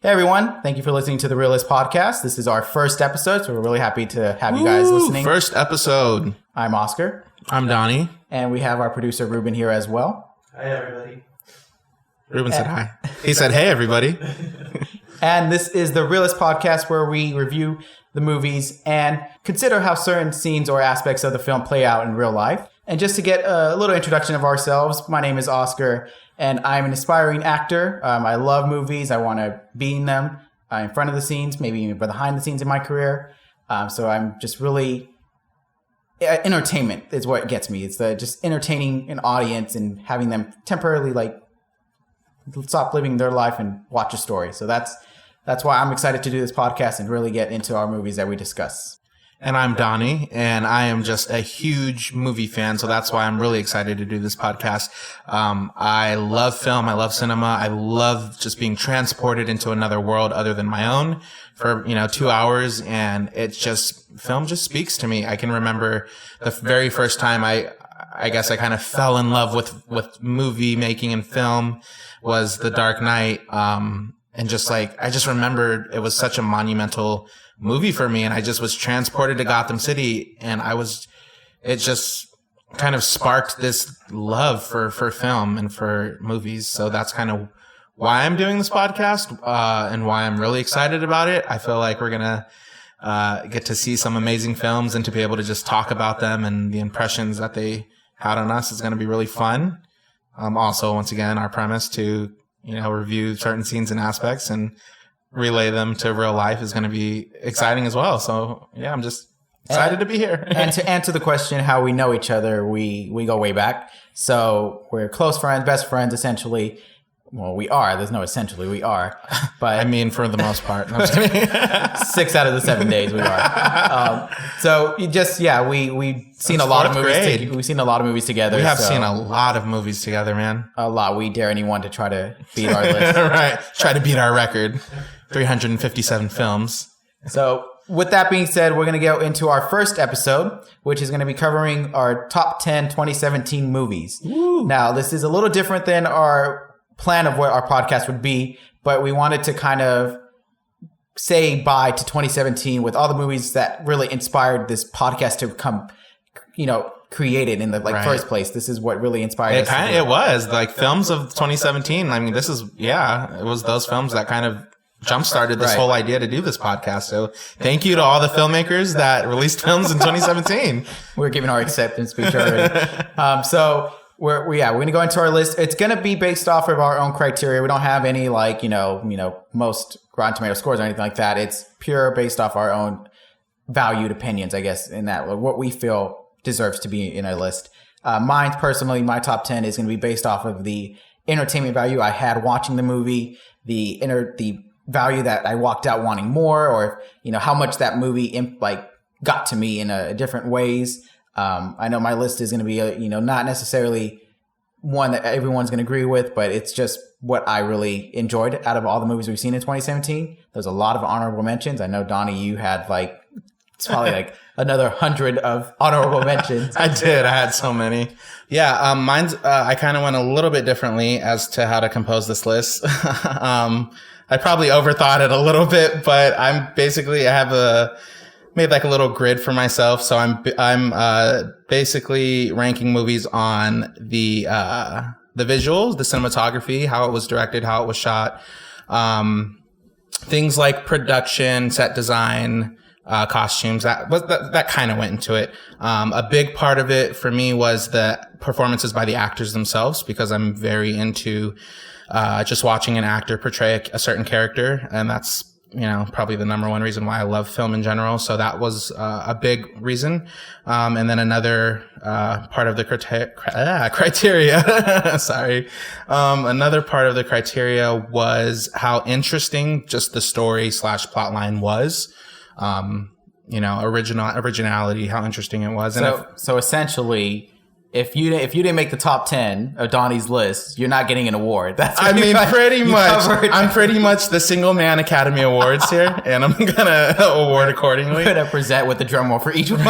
Hey everyone, thank you for listening to the Reel-ists Podcast. This is our first episode, so we're really happy to have you guys listening. First episode. I'm Oscar. I'm Donnie. And we have our producer Ruben here as well. Hi everybody. Ruben said hi. He said, hey everybody. And this is the Reel-ists Podcast, where we review the movies and consider how certain scenes or aspects of the film play out in real life. And just to get a little introduction of ourselves, my name is Oscar, and I'm an aspiring actor. I love movies. I want to be in them, in front of the scenes, maybe even behind the scenes in my career. So I'm just really... entertainment is what gets me. It's just entertaining an audience and having them temporarily stop living their life and watch a story. So that's why I'm excited to do this podcast and really get into our movies that we discuss. And I'm Donnie, and I am just a huge movie fan, so that's why I'm really excited to do this podcast. I love film. I love cinema. I love just being transported into another world other than my own for, 2 hours, and film just speaks to me. I can remember the very first time I guess I kind of fell in love with movie making and film was The Dark Knight. And I just remembered it was such a monumental movie for me, and I just was transported to Gotham City, and it just kind of sparked this love for film and for movies. So that's kind of why I'm doing this podcast, and why I'm really excited about it. I feel like we're gonna get to see some amazing films and to be able to just talk about them and the impressions that they had on us is going to be really fun. Also, once again, our premise to review certain scenes and aspects and relay them to real life is going to be exciting as well. So yeah, I'm just excited to be here. And to answer the question how we know each other, we go way back. So we're close friends, best friends, essentially. Well, we are. There's no essentially. We are. But I mean, for the most part. No, I'm just kidding. 6 out of the 7 days we are. So we've seen a lot of movies. We've seen a lot of movies together. We have seen a lot of movies together, man. A lot. We dare anyone to try to beat our list. Right. Try to beat our record. 357 films. So with that being said, we're going to go into our first episode, which is going to be covering our top 10 2017 movies. Woo. Now, this is a little different than our plan of what our podcast would be, but we wanted to kind of say bye to 2017 with all the movies that really inspired this podcast to come, created in the first place. This is what really inspired us. It was like films of 2017. I mean, it was those films that kind of jump-started this whole idea to do this podcast. So thank you to all the filmmakers that released films in 2017. We're giving our acceptance speech already. So we're going to go into our list. It's going to be based off of our own criteria. We don't have any most Rotten Tomato scores or anything like that. It's pure based off our own valued opinions, I guess, in that what we feel deserves to be in our list. Mine personally, my top 10 is going to be based off of the entertainment value I had watching the movie, the value that I walked out wanting more, or how much that movie got to me in different ways. I know my list is going to be not necessarily one that everyone's going to agree with, but it's just what I really enjoyed out of all the movies we've seen in 2017. There's a lot of honorable mentions. I know, Donnie, you had it's probably another 100 of honorable mentions. I did. I had so many. Yeah. Mine's, I kind of went a little bit differently as to how to compose this list. I probably overthought it a little bit, but I have made a little grid for myself. So I'm basically ranking movies on the visuals, the cinematography, how it was directed, how it was shot, things like production, set design, costumes. That kind of went into it. A big part of it for me was the performances by the actors themselves, because I'm very into just watching an actor portray a certain character, and that's probably the number one reason why I love film in general. So that was a big reason. And then another part of the criteria, sorry. Another part of the criteria was how interesting just the story / plotline was. Originality, how interesting it was. So essentially, if you didn't make the top 10 of Donnie's list, you're not getting an award. Pretty much. I'm pretty much the single man Academy Awards here, and I'm gonna award accordingly. I'm gonna present with the drum roll for each one.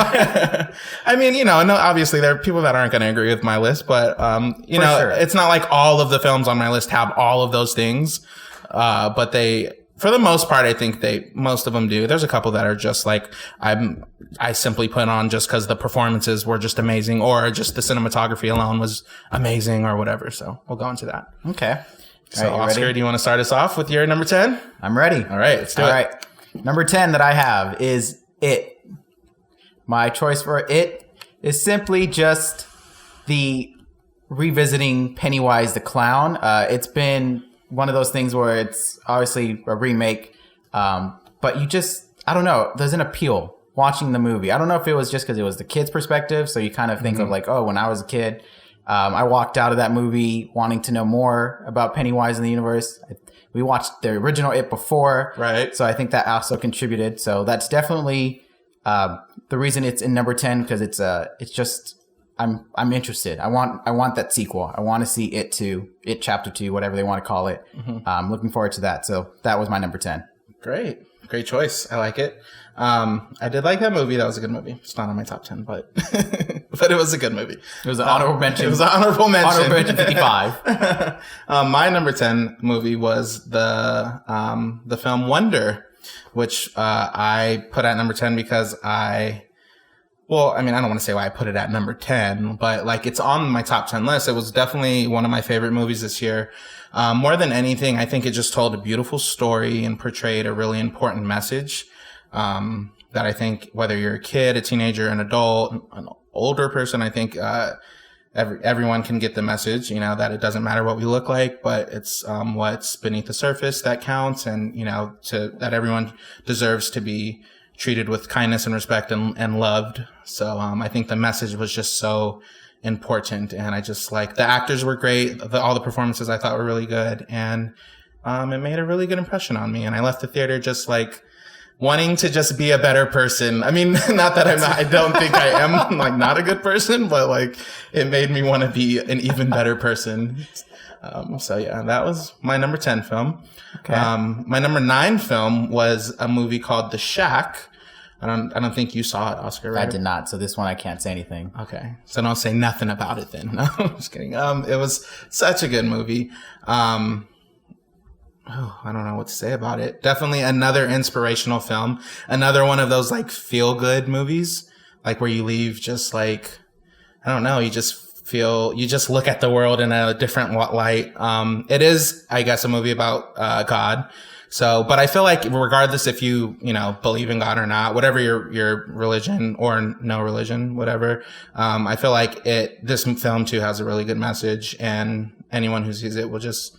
Obviously there are people that aren't gonna agree with my list, but sure. It's not like all of the films on my list have all of those things. But For the most part, I think most of them do. There's a couple that are just like, I simply put on just because the performances were just amazing, or just the cinematography alone was amazing, or whatever. So we'll go into that. Okay. So Oscar, ready? Do you want to start us off with your number 10? I'm ready. All right, let's do it. All right. Number 10 that I have is It. My choice for It is simply just the revisiting Pennywise the Clown. It's been one of those things where it's obviously a remake, but I don't know, there's an appeal watching the movie. I don't know if it was just because it was the kid's perspective, so you kind of think of like, oh, when I was a kid, I walked out of that movie wanting to know more about Pennywise in the universe. We watched the original It before, right? So I think that also contributed. So that's definitely the reason it's in number 10, because it's just I'm interested. I want that sequel. I want to see It 2, It Chapter 2, whatever they want to call it. I'm looking forward to that. So that was my number 10. Great choice. I like it. I did like that movie. That was a good movie. It's not on my top 10, but but it was a good movie. It was an honorable mention. It was an honorable mention. Honorable mention 55. My number 10 movie was the film Wonder, which I put at number 10 because I don't want to say why I put it at number 10, but like it's on my top 10 list. It was definitely one of my favorite movies this year. More than anything, I think it just told a beautiful story and portrayed a really important message. That I think whether you're a kid, a teenager, an adult, an older person, I think, everyone can get the message, that it doesn't matter what we look like, but it's, what's beneath the surface that counts, and, that everyone deserves to be treated with kindness and respect and loved. So, I think the message was just so important, and I just like the actors were great. All the performances I thought were really good, and, it made a really good impression on me. And I left the theater just like wanting to just be a better person. I mean, not that I don't think I am like not a good person, but like it made me want to be an even better person. So yeah, that was my number 10 film. Okay. My number 9 film was a movie called The Shack. I don't think you saw it, Oscar, right? I did not. So this one I can't say anything. Okay. So don't say nothing about it then. No, I'm just kidding. It was such a good movie. I don't know what to say about it. Definitely another inspirational film. Another one of those like feel good movies, like where you leave just like, I don't know, you just look at the world in a different light. It is, I guess, a movie about, God. So, but I feel like regardless if you believe in God or not, whatever your religion or no religion, whatever, I feel like this film too has a really good message, and anyone who sees it will just,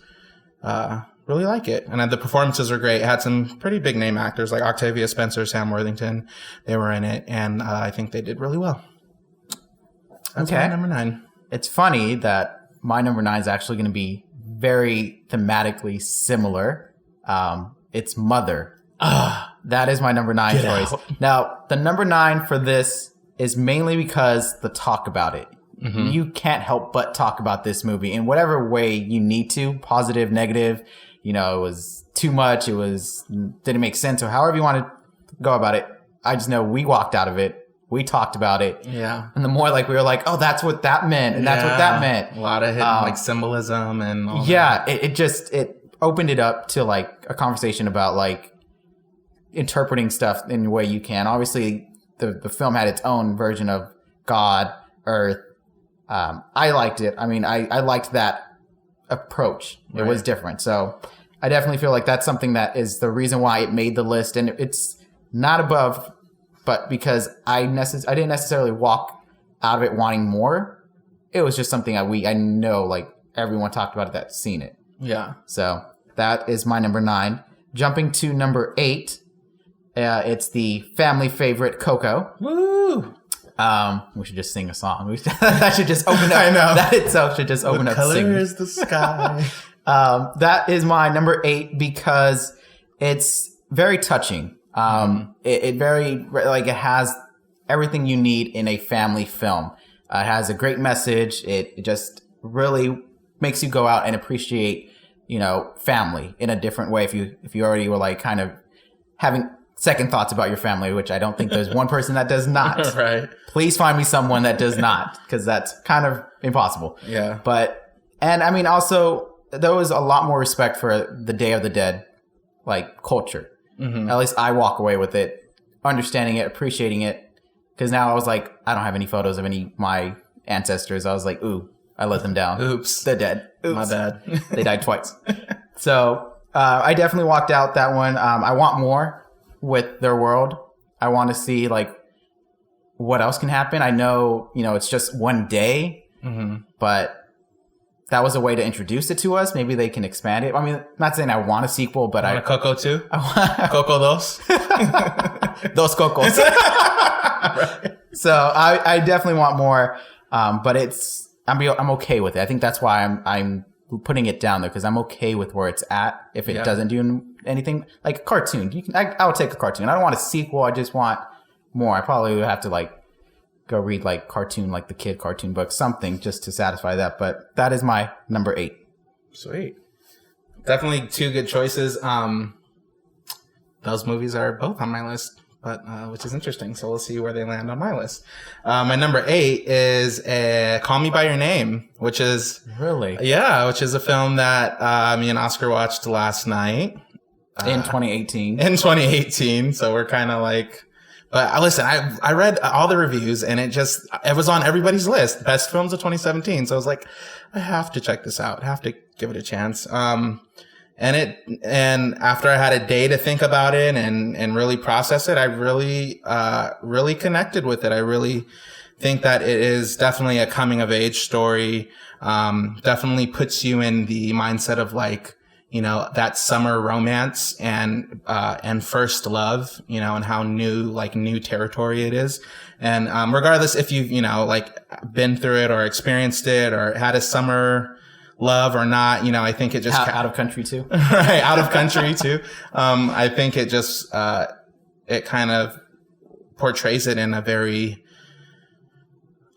really like it. And the performances are great. It had some pretty big name actors like Octavia Spencer, Sam Worthington. They were in it, and I think they did really well. That's my number 9. It's funny that my number 9 is actually going to be very thematically similar. It's Mother. That is my number 9 choice. Now, the number 9 for this is mainly because the talk about it. Mm-hmm. You can't help but talk about this movie in whatever way you need to, positive, negative. It was too much. Didn't make sense, or however you want to go about it. I just know we walked out of it. We talked about it. Yeah. And the more like we were like, oh, that's what that meant. And that's what that meant. A lot of hidden like symbolism and all that. It opened it up to like a conversation about like interpreting stuff in the way you can. Obviously the film had its own version of God, Earth. I liked it. I mean, I liked that approach. It was different. So I definitely feel like that's something that is the reason why it made the list. And it's not above, but because I didn't necessarily walk out of it wanting more. It was just something I know like everyone talked about it that's seen it. Yeah. So that is my number 9. Jumping to number 8, it's the family favorite Coco. Woo! We should just sing a song. That should just open up. I know. That itself should just open up singing. What color is the sky? That is my number 8 because it's very touching. It has everything you need in a family film. It has a great message. It just really makes you go out and appreciate, family in a different way. If you already were like kind of having second thoughts about your family, which I don't think there's one person that does not. Right. Please find me someone that does not, because that's kind of impossible. Yeah. And I mean, also, there was a lot more respect for the Day of the Dead like culture. At least I walk away with it, understanding it, appreciating it. Because now I was like, I don't have any photos of any of my ancestors. I was like, ooh, I let them down. Oops. They're dead. Oops. My bad. They died twice. So I definitely walked out that one. I want more with their world. I want to see like what else can happen. I know, it's just one day, but that was a way to introduce it to us. Maybe they can expand it. I mean, I'm not saying I want a sequel, but I want a Coco too? Coco dos? Dos Cocos. Right. So I definitely want more, but I'm okay with it. I think that's why I'm putting it down there, because I'm okay with where it's at. If it doesn't do anything like a cartoon, I would take a cartoon. I don't want a sequel. I just want more. I probably would have to like go read like the kid cartoon book, something just to satisfy that. But that is my number 8. Sweet. Definitely 2 good choices. Those movies are both on my list, but which is interesting. So we'll see where they land on my list. My number 8 is Call Me by Your Name, which is which is a film that me and Oscar watched last night in 2018. So we're kind of like. But listen, I read all the reviews and it was on everybody's list. Best films of 2017. So I was like, I have to check this out. I have to give it a chance. And after I had a day to think about it and really process it, I really connected with it. I really think that it is definitely a coming of age story. Definitely puts you in the mindset of like, that summer romance and first love, and how new territory it is. And, regardless if you've, been through it or experienced it or had a summer love or not, I think it just out of country too. Right. Out of country too. I think it just, it kind of portrays it in a very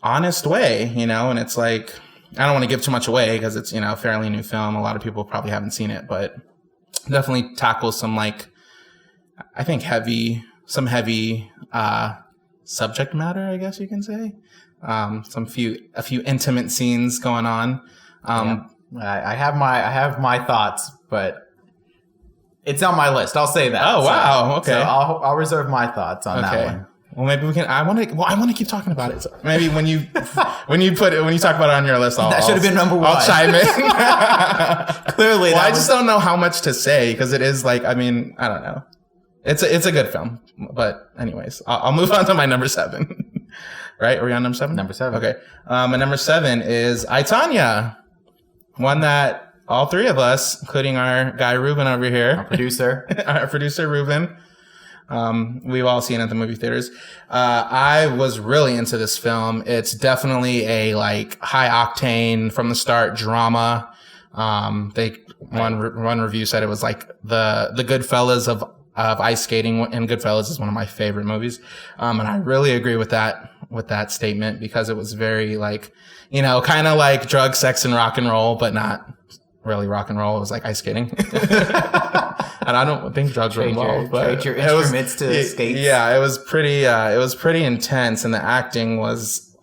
honest way, and it's like, I don't want to give too much away because it's, a fairly new film. A lot of people probably haven't seen it, but definitely tackles some I think heavy subject matter, I guess you can say. A few intimate scenes going on. I have my thoughts, but it's on my list. I'll say that. Oh, wow. Okay. So I'll reserve my thoughts on that one. Well, maybe we can. I want to keep talking about it. So maybe when you talk about it on your list, that should have been number 1. I'll chime in. Clearly, I just don't know how much to say because it is I don't know. It's a good film, but anyways, I'll move on to my number 7. Right? Are we on number 7? Number 7. Okay. My number 7 is I, Tonya. One that all 3 of us, including our guy Ruben over here, our producer Ruben. We've all seen it at the movie theaters. I was really into this film. It's definitely a high octane from the start drama. One review said it was like the Goodfellas of ice skating, and Goodfellas is one of my favorite movies. And I really agree with that statement because it was very kind of like drug, sex, and rock and roll, but not really rock and roll. It was like ice skating. And I don't think drugs were involved, but trade your instruments to skate. Yeah, it was pretty intense, and the acting was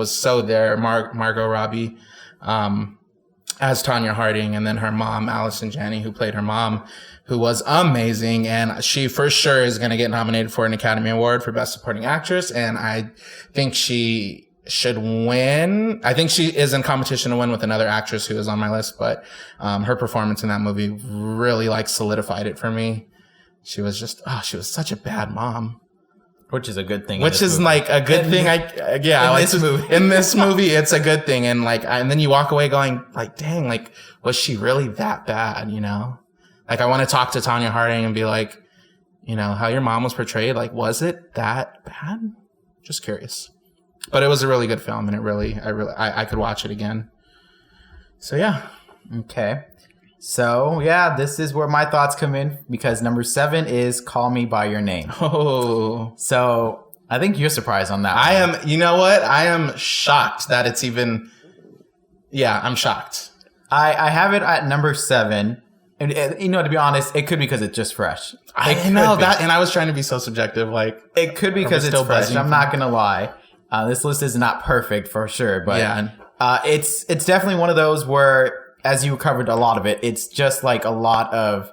so there. Margot Robbie, as Tonya Harding, and then her mom, Allison Janney, who played her mom, who was amazing, and she for sure is going to get nominated for an Academy Award for Best Supporting Actress, and I think she should win. I think she is in competition to win with another actress who is on my list, but her performance in that movie really solidified it for me. She was such a bad mom. Which is a good thing. Which is a good thing. In this movie, it's a good thing. And and then you walk away going dang, was she really that bad? I want to talk to Tonya Harding and be how your mom was portrayed. Was it that bad? Just curious. But it was a really good film, and I could watch it again. So yeah. Okay. So yeah, this is where my thoughts come in because number 7 is Call Me by Your Name. Oh. So I think you're surprised on that one. I am. You know what? I am shocked that it's even. Yeah, I'm shocked. I have it at number 7. And to be honest, it could be because it's just fresh. I know that, and I was trying to be so subjective. It could be because it's fresh. I'm not gonna lie. This list is not perfect for sure, but it's definitely one of those where, as you covered a lot of it, it's just a lot of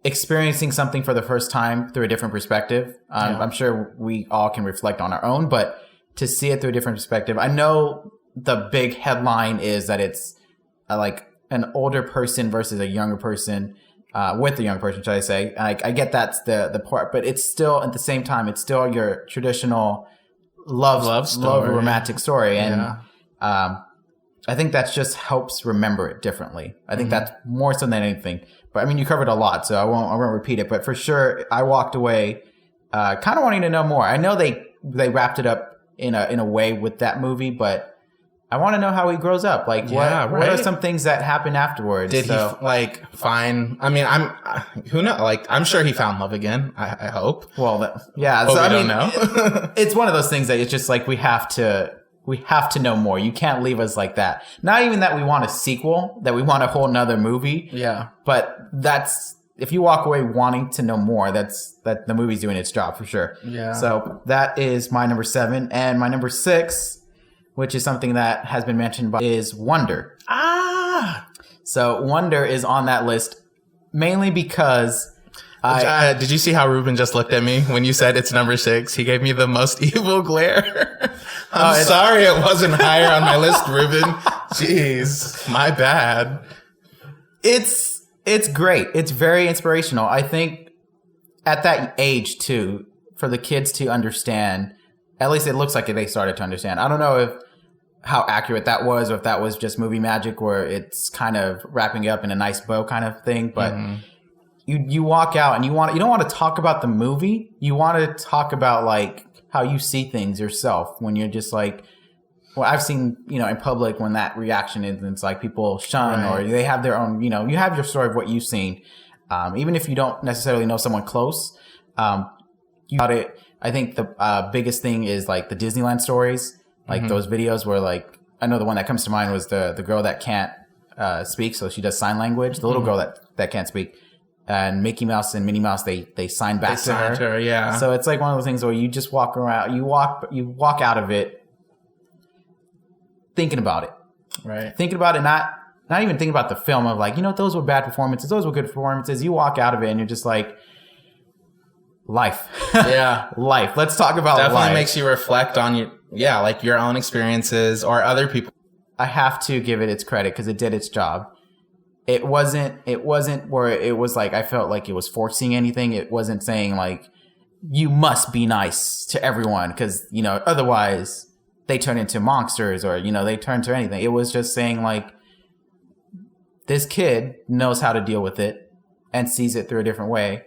experiencing something for the first time through a different perspective. I'm sure we all can reflect on our own, but to see it through a different perspective, I know the big headline is that it's like an older person versus a younger person, with a young person, should I say. I get that's the part, but it's still, at the same time, it's still your traditional love story, romantic story. And I think that just helps remember it differently. I think that's more so than anything. But I mean, you covered a lot, so I won't repeat it. But for sure, I walked away kind of wanting to know more. I know they wrapped it up in a way with that movie, but I want to know how he grows up. Like, what are some things that happen afterwards? Did he find? I mean, who knows? Like, I'm sure he found love again. I hope. Well, But so we I don't mean, know. it's one of those things that it's just like we have to know more. You can't leave us like that. Not even that we want a sequel, that we want a whole nother movie. Yeah. But that's, if you walk away wanting to know more, that the movie's doing its job for sure. Yeah. So that is my number 7. And my number 6, which is something that has been mentioned is Wonder. So Wonder is on that list mainly because did you see how Ruben just looked at me when you said it's number 6? He gave me the most evil glare. I'm sorry it wasn't higher on my list, Ruben. Jeez, my bad. It's great. It's very inspirational. I think at that age too, for the kids to understand, at least it looks like they started to understand. I don't know how accurate that was, or if that was just movie magic where it's kind of wrapping it up in a nice bow kind of thing. But you walk out and you don't want to talk about the movie. You want to talk about like how you see things yourself when you're just like, well, I've seen, in public when that reaction is, it's like people shun or they have their own, you have your story of what you've seen. Even if you don't necessarily know someone close, you got it. I think the biggest thing is like the Disneyland stories, like those videos where like, I know the one that comes to mind was the girl that can't speak. So she does sign language, the little girl that can't speak. And Mickey Mouse and Minnie Mouse, they sign back to her. Yeah. So it's like one of those things where you just walk around, you walk out of it thinking about it. Right. Thinking about it, not even thinking about the film of like, those were bad performances, those were good performances. You walk out of it and you're just like, life. Yeah. Life. Let's talk about life. Definitely makes you reflect on like your own experiences or other people. I have to give it its credit because it did its job. It wasn't where it was like, I felt like it was forcing anything. It wasn't saying like, you must be nice to everyone because, otherwise they turn into monsters or, they turn to anything. It was just saying like, this kid knows how to deal with it and sees it through a different way.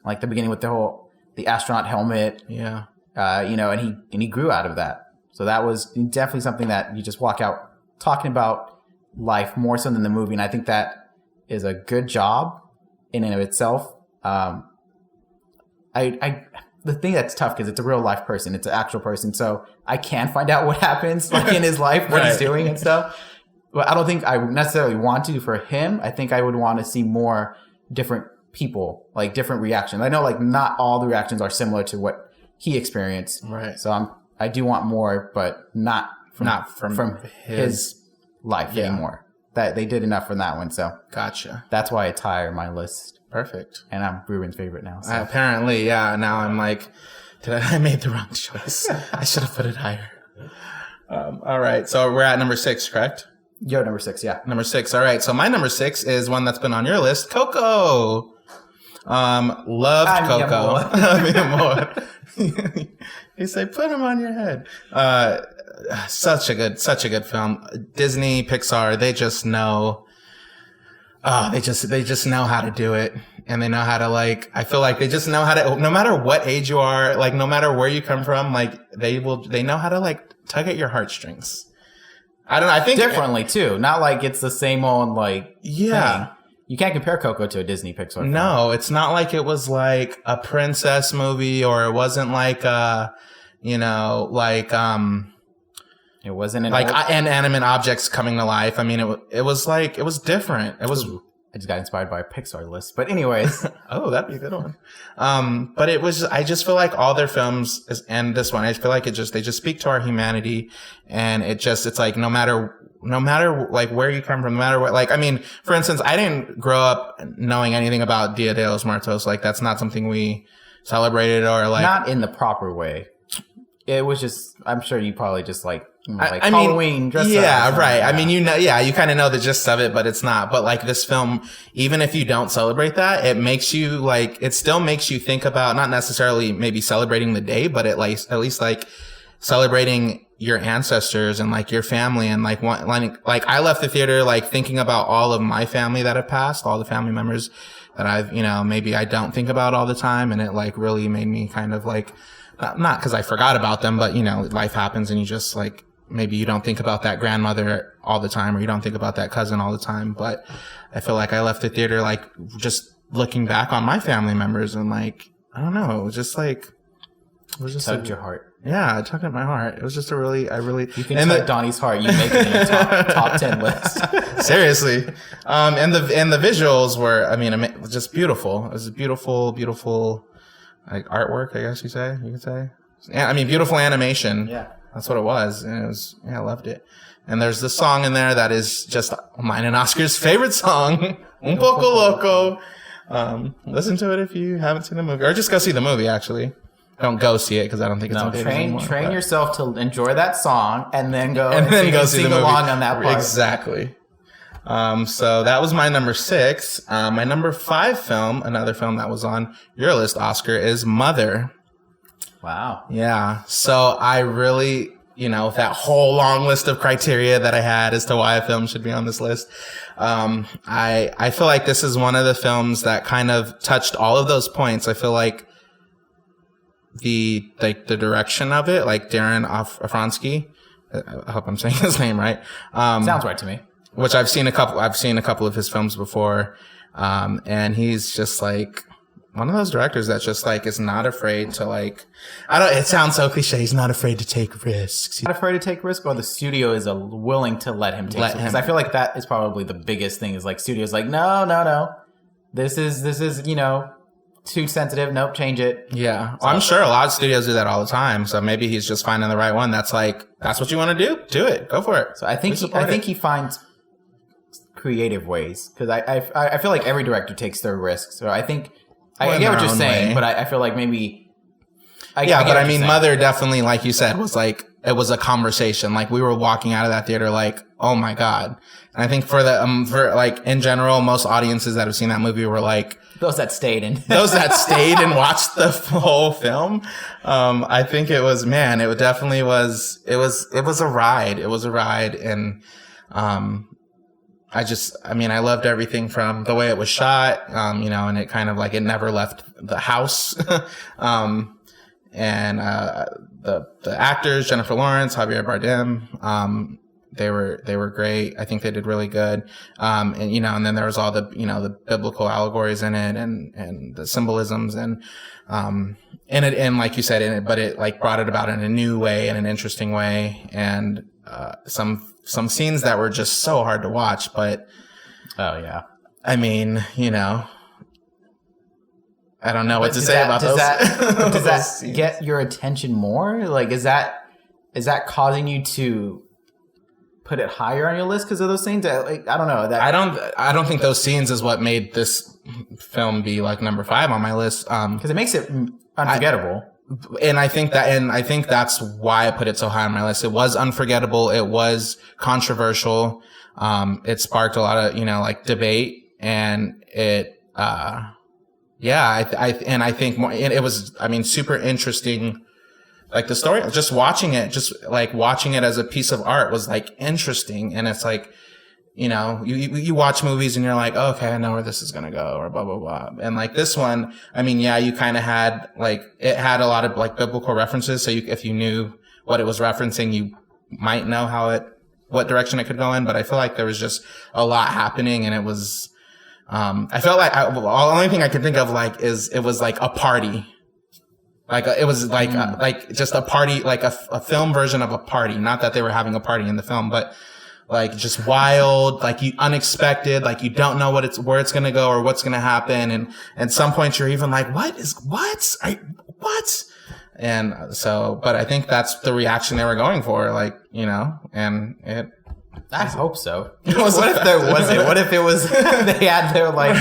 Like the beginning with the astronaut helmet. Yeah. And he grew out of that. So that was definitely something that you just walk out talking about life more so than the movie. And I think that is a good job in and of itself. The thing that's tough because it's a real life person. It's an actual person. So I can find out what happens like in his life, what he's doing and stuff. But I don't think I necessarily want to for him. I think I would want to see more different people, like different reactions. I know like not all the reactions are similar to what he experienced. Right. So I do want more, but not from his life anymore. That they did enough from that one. So gotcha. That's why it's higher on my list. Perfect. And I'm Ruben's favorite now. So. Apparently, yeah. Now I'm like, I made the wrong choice. I should have put it higher. All right. So we're at number 6, correct? You're number 6, yeah. Number 6. All right. So my number 6 is one that's been on your list, Coco. Loved Coco. You say, put him on your head. Such a good film. Disney, Pixar, they just know. They just know how to do it, and they know how to like. I feel like they just know how to. No matter what age you are, like no matter where you come from, like they know how to like tug at your heartstrings. I don't know. I think differently too. Not like it's the same old like. Yeah. Thing. You can't compare Coco to a Disney Pixar film. No, it's not like it was like a princess movie, or it wasn't like it wasn't inanimate objects coming to life. I mean, it was different. It was. I just got inspired by a Pixar list, but anyways. Oh, that'd be a good one. But it was. I just feel like all their films and this one, I feel like they just speak to our humanity, and it's like no matter no matter like where you come from, no matter what, like, I mean, for instance, I didn't grow up knowing anything about Dia de los Muertos. Like, that's not something we celebrated or like. Not in the proper way. It was just, I'm sure you probably just like, I Halloween dress up. Yeah, right. Yeah. I mean, you kind of know the gist of it, but it's not. But like this film, even if you don't celebrate that, it makes you like, it still makes you think about not necessarily maybe celebrating the day, but at least like celebrating your ancestors and like your family and like I left the theater like thinking about all of my family that have passed, all the family members that I've, maybe I don't think about all the time. And it like really made me kind of like, not because I forgot about them, but life happens and you just like, maybe you don't think about that grandmother all the time or you don't think about that cousin all the time. But I feel like I left the theater like just looking back on my family members and like, I don't know, it was just like, tugged your heart. Yeah, it tugged at my heart. It was just you can tug Donnie's heart. You make it in your top 10 list. Seriously. And the visuals were, I mean, just beautiful. It was a beautiful like artwork, I guess you could say. I mean, beautiful animation. Yeah. That's what it was. And it was, I loved it. And there's this song in there that is just mine and Oscar's favorite song, Un Poco Loco. Listen to it if you haven't seen the movie. Or just go see the movie, actually. Don't go see it because I don't think it's train yourself to enjoy that song and then go sing along on that part. Exactly. So that was my number 6. My number 5 film, another film that was on your list, Oscar, is Mother. Wow. Yeah. So I really, that whole long list of criteria that I had as to why a film should be on this list. I feel like this is one of the films that kind of touched all of those points. I feel like the direction of it, like Darren Aronofsky, I hope I'm saying his name right. Sounds right to me. Which I've seen a couple of his films before. And he's just like one of those directors that just like is not afraid to like, it sounds so cliche. He's not afraid to take risks. Not afraid to take risks, or the studio is willing to let him take risks. Because I feel like that is probably the biggest thing is like studios like, no. This is, too sensitive. Nope, change it. Yeah. Well, I'm sure a lot of studios do that all the time. So maybe he's just finding the right one. That's like, that's what you want to do. Do it. Go for it. So I think he finds creative ways, because I feel like every director takes their risks. So I think I get what you're saying, but I feel like maybe. I mean, Mother definitely, like you said, was like, it was a conversation. Like we were walking out of that theater like, oh my God. And I think for like in general, most audiences that have seen that movie were like, those that stayed and watched the whole film. I think it was, man, it definitely was, it was a ride. It was a ride. And, I loved everything from the way it was shot, and it kind of like, it never left the house. And the actors, Jennifer Lawrence, Javier Bardem, they were great. I think they did really good. And then there was all the, the biblical allegories in it and the symbolisms and like you said, but it like brought it about in a new way, in an interesting way. And, some scenes that were just so hard to watch, but. Oh yeah. I mean, I don't know what to say about those. Does that get your attention more? Like, is that causing you to put it higher on your list because of those scenes? Like, I don't know. I don't think those scenes is what made this film be like number 5 on my list. Because it makes it unforgettable. And I think that's why I put it so high on my list. It was unforgettable. It was controversial. It sparked a lot of, like debate, and it, I think more, it was, super interesting. Like the story, just watching it as a piece of art was like interesting. And it's like, you watch movies and you're like, oh, okay, I know where this is going to go, or blah, blah, blah. And like this one, you kind of had like, it had a lot of like biblical references. So if you knew what it was referencing, you might know what direction it could go in. But I feel like there was just a lot happening, and it was, I felt like the only thing I could think of like is it was like a party. Like it was like just a party, like a film version of a party. Not that they were having a party in the film, but like just wild, like unexpected, like you don't know where it's going to go or what's going to happen. And at some point you're even like, what? And so, but I think that's the reaction they were going for, like, and it I hope so. What if there wasn't? What if it was, they had their like,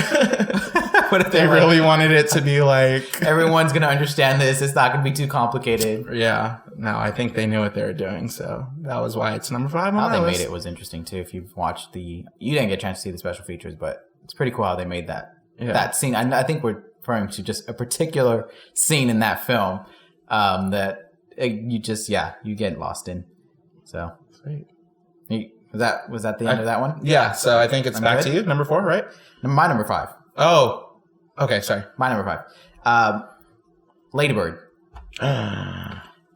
what if they really wanted it to be like, everyone's going to understand this. It's not going to be too complicated. Yeah. No, I think they knew what they were doing. So that was why it's number 5 on how my they list. made it was interesting too. If you've watched you didn't get a chance to see the special features, but it's pretty cool how they made that scene. I think we're referring to just a particular scene in that film that you get lost in. So sweet. Was that the end of that one? Yeah. So I think it's back to you. Number 4, right? My number 5. Oh, okay. Sorry. My number 5. Ladybird.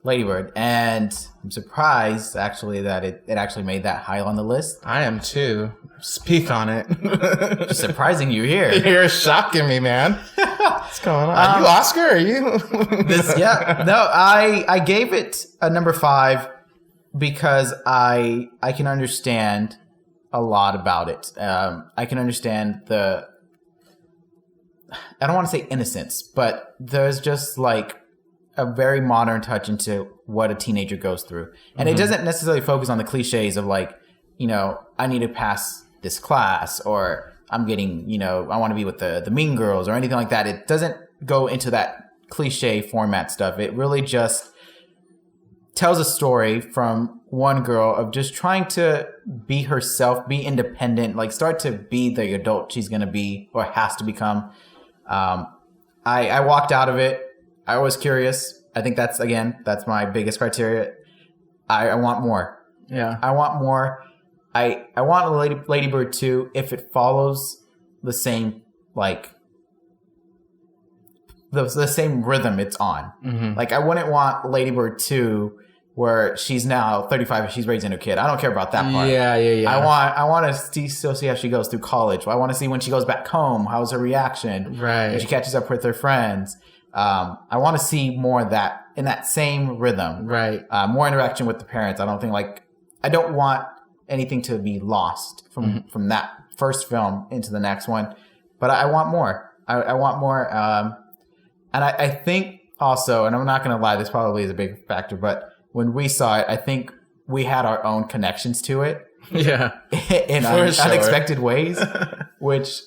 Ladybird. And I'm surprised actually that it actually made that high on the list. I am too. Speak on it. Just surprising you here. You're shocking me, man. What's going on? Are you Oscar? Are you? No, I gave it a number 5 because I can understand a lot about it. I can understand I don't want to say innocence, but there's just like a very modern touch into what a teenager goes through. And it doesn't necessarily focus on the cliches of like, I need to pass this class, or I'm getting, I want to be with the mean girls or anything like that. It doesn't go into that cliche format stuff. It really just tells a story from one girl of just trying to be herself, be independent, like start to be the adult she's going to be or has to become. I walked out of it. I was curious. I think that's my biggest criteria. I want more. Yeah. I want more. I want Lady Bird 2 if it follows the same, like, the same rhythm it's on. Mm-hmm. Like, I wouldn't want Lady Bird 2 where she's now 35 and she's raising her kid. I don't care about that part. Yeah. I want to still see how she goes through college. I want to see when she goes back home, how's her reaction? Right. When she catches up with her friends. I want to see more of that in that same rhythm. Right. More interaction with the parents. I don't want anything to be lost from that first film into the next one, but I want more. I want more. And I think also, and I'm not going to lie, this probably is a big factor, but when we saw it, I think we had our own connections to it. Yeah. in unexpected ways, which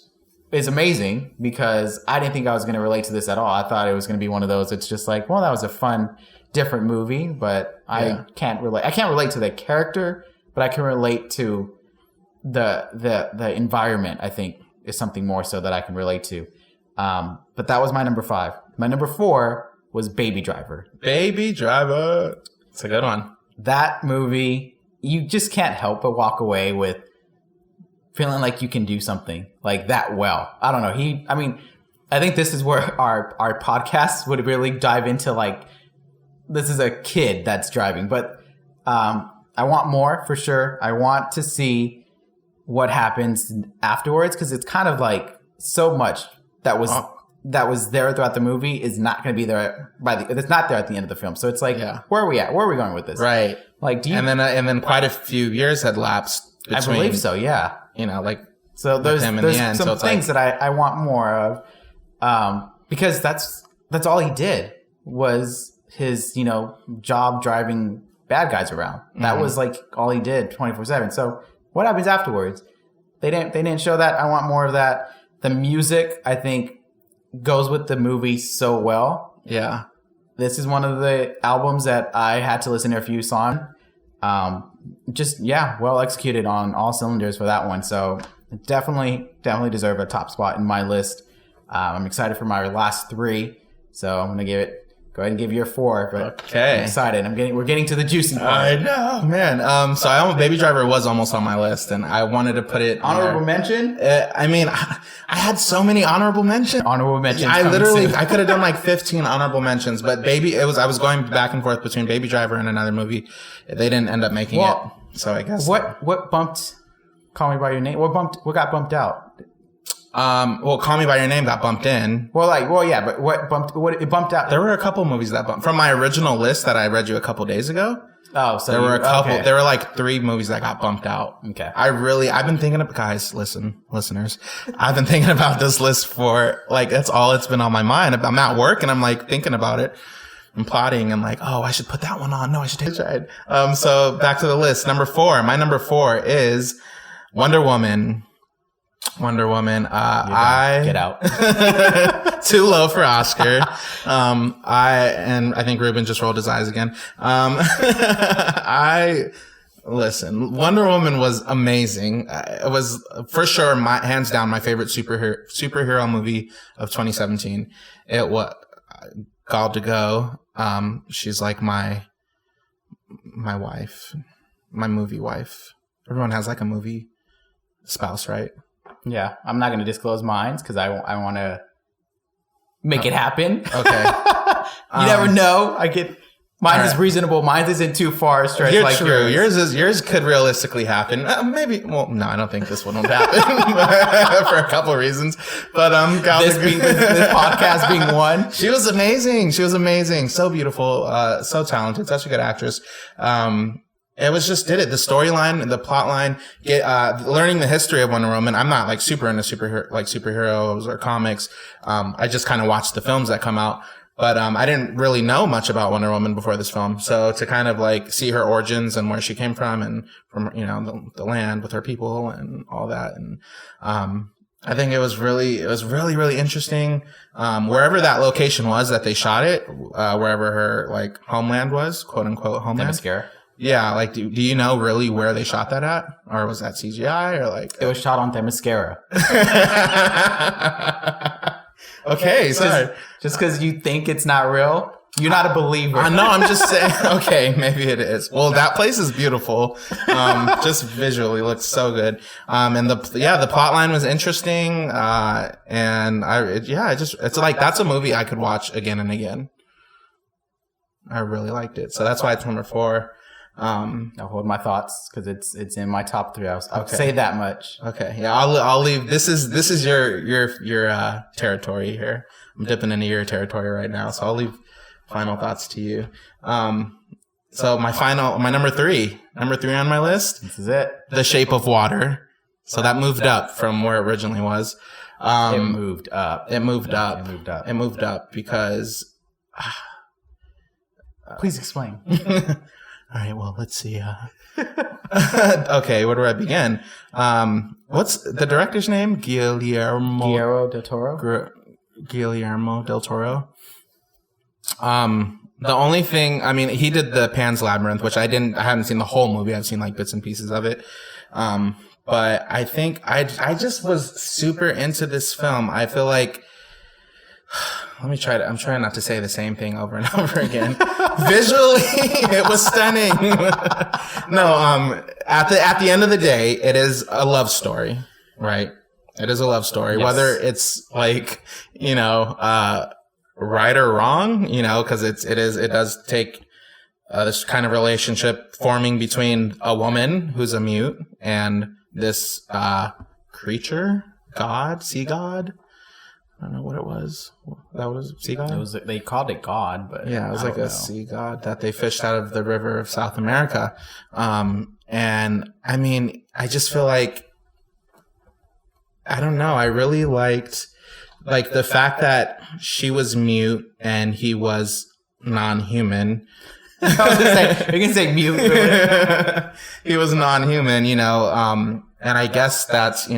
is amazing because I didn't think I was going to relate to this at all. I thought it was going to be one of those. It's just like, well, that was a fun, different movie, but I can't relate. I can't relate to the character, but I can relate to the environment. I think is something more so that I can relate to. But that was my number 5. My number 4 was Baby Driver. Baby Driver. It's a good one. That movie, you just can't help but walk away with feeling like you can do something like that well. I don't know. I think this is where our podcast would really dive into, like, this is a kid that's driving. But I want more for sure. I want to see what happens afterwards because it's kind of like so much that was there throughout the movie is not going to be there it's not there at the end of the film. So it's like, where are we at? Where are we going with this? Right. Like, and then quite a few years had lapsed between, I believe so. Yeah. So there's some things that I want more of, because that's all he did was his, job driving bad guys around. That was like all he did 24/7. So what happens afterwards? They didn't show that. I want more of that. The music, I think, goes with the movie so well. Yeah. This is one of the albums that I had to listen to a few songs. Well executed on all cylinders for that one. So definitely deserve a top spot in my list. I'm excited for my last 3. So I'm going to go ahead and give you a 4. But okay. I'm excited. We're getting to the juicy part. I know, man. So Baby Driver was almost on my list, and I wanted to put it honorable mention. I had so many honorable mentions. I could have done like 15 honorable mentions, but I was going back and forth between Baby Driver and another movie. They didn't end up making it. So I guess what bumped Call Me by Your Name? What got bumped out? Call Me by Your Name got bumped in. But what it bumped out? There were a couple movies that bumped from my original list that I read you a couple days ago. Oh, so there were a couple. Okay. There were like 3 movies that got bumped out. Okay. I've been thinking of, guys, listeners, I've been thinking about this list for, like, that's all it's been on my mind. I'm at work and I'm like thinking about it. and plotting and like, oh, I should put that one on. No, I should take it. So back to the list. Number 4. My number 4 is Wonder Woman. Get out. Too low for Oscar. I think Ruben just rolled his eyes again. Listen, Wonder Woman was amazing. It was for sure hands down my favorite superhero movie of 2017. It was Gal Gadot. She's like my wife, my movie wife. Everyone has like a movie spouse, right? Yeah, I'm not going to disclose mine because I want to make it happen. Okay. You never know. Mine is reasonable. Mine isn't too far stretched like true. yours. Yours could realistically happen. Maybe. Well, no, I don't think this one will happen for a couple of reasons. But this podcast being one. She was amazing. So beautiful. So talented. Such a good actress. It was just the storyline, the plot line, learning the history of Wonder Woman. I'm not like super into superheroes or comics. I just kind of watched the films that come out. But I didn't really know much about Wonder Woman before this film. So to kind of like see her origins and where she came from and from, the land with her people and all that. And I think it was really, really interesting. Wherever that location was that they shot it, wherever her like homeland was, quote unquote homeland. Themyscira. Yeah, like do you know really where they shot that at? Or was that CGI or like it was shot on Themyscira. Okay, sorry. Just because you think it's not real, you're not a believer. I know. I'm just saying. Okay, maybe it is. Well, that place is beautiful. Just visually looks so good. And the plot line was interesting. And it's like that's a movie I could watch again and again. I really liked it, so that's why it's number 4. I'll hold my thoughts because it's in my top 3. I'll say that much. Okay, yeah, I'll leave. This is your territory here. I'm dipping into your territory right now, so I'll leave final thoughts to you. So my number 3 on my list. This is it. The Shape of Water. So that moved up from where it originally was. It moved up. It moved up because. Please explain. All right, well, let's see. Okay, where do I begin? What's the director's name? Guillermo del Toro. Guillermo del Toro. The only thing, I mean, he did the Pan's Labyrinth, which I haven't seen the whole movie. I've seen like bits and pieces of it. But I think I just was super into this film. I feel like, I'm trying not to say the same thing over and over again. Visually, it was stunning. No, at the end of the day, it is a love story, right? It is a love story. Yes. Whether it's like, right or wrong, cause it does take this kind of relationship forming between a woman who's a mute and this, creature, sea god. I don't know what it was. That was sea god? They called it God, but yeah, it was like a sea god that they fished out of the river of South America. And I mean, I just feel like, I don't know. I really liked like the fact that she was mute and he was non-human. I was gonna say, you can say mute. He was non-human, and I guess that's,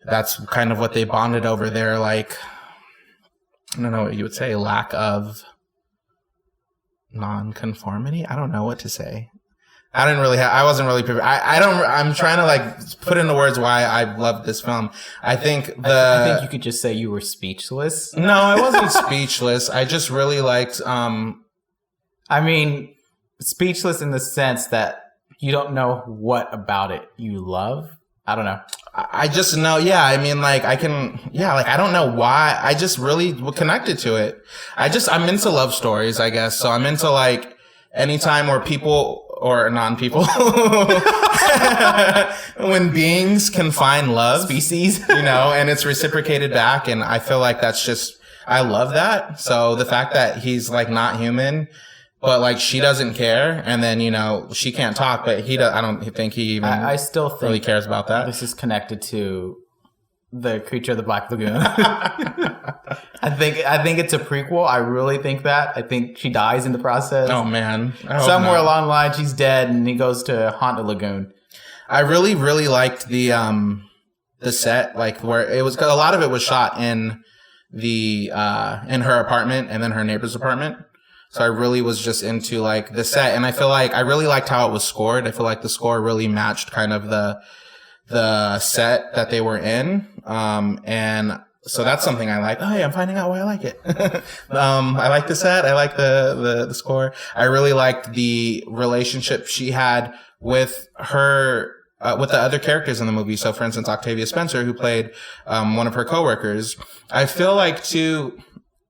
that's kind of what they bonded over there. Like, I don't know what you would say, lack of non-conformity. I don't know what to say. I wasn't really prepared. I'm trying to like put into words why I love this film. I think you could just say you were speechless. No, I wasn't speechless. I just really liked, I mean, speechless in the sense that you don't know what about it you love. I don't know. I just know, yeah. I mean, like, I don't know why. I just really connected to it. I'm into love stories, I guess. So I'm into like anytime where people or non-people, when beings can find love, species, and it's reciprocated back. And I feel like I love that. So the fact that he's like not human, but like she doesn't care, and then she can't talk, but I don't think he even I still think really cares about that. This is connected to the Creature of the Black Lagoon. I think it's a prequel. I really think that. I think she dies in the process. Oh man, Somewhere along the line, she's dead, and he goes to haunt the lagoon. I really, really liked the set, like where it was. A lot of it was shot in in her apartment and then her neighbor's apartment. So I really was just into like the set, and I feel like I really liked how it was scored. I feel like the score really matched kind of the set that they were in. And so that's something I like. Oh, hey, I'm finding out why I like it. I like the set. I like the score. I really liked the relationship she had with her, with the other characters in the movie. So for instance, Octavia Spencer, who played, one of her coworkers. I feel like too,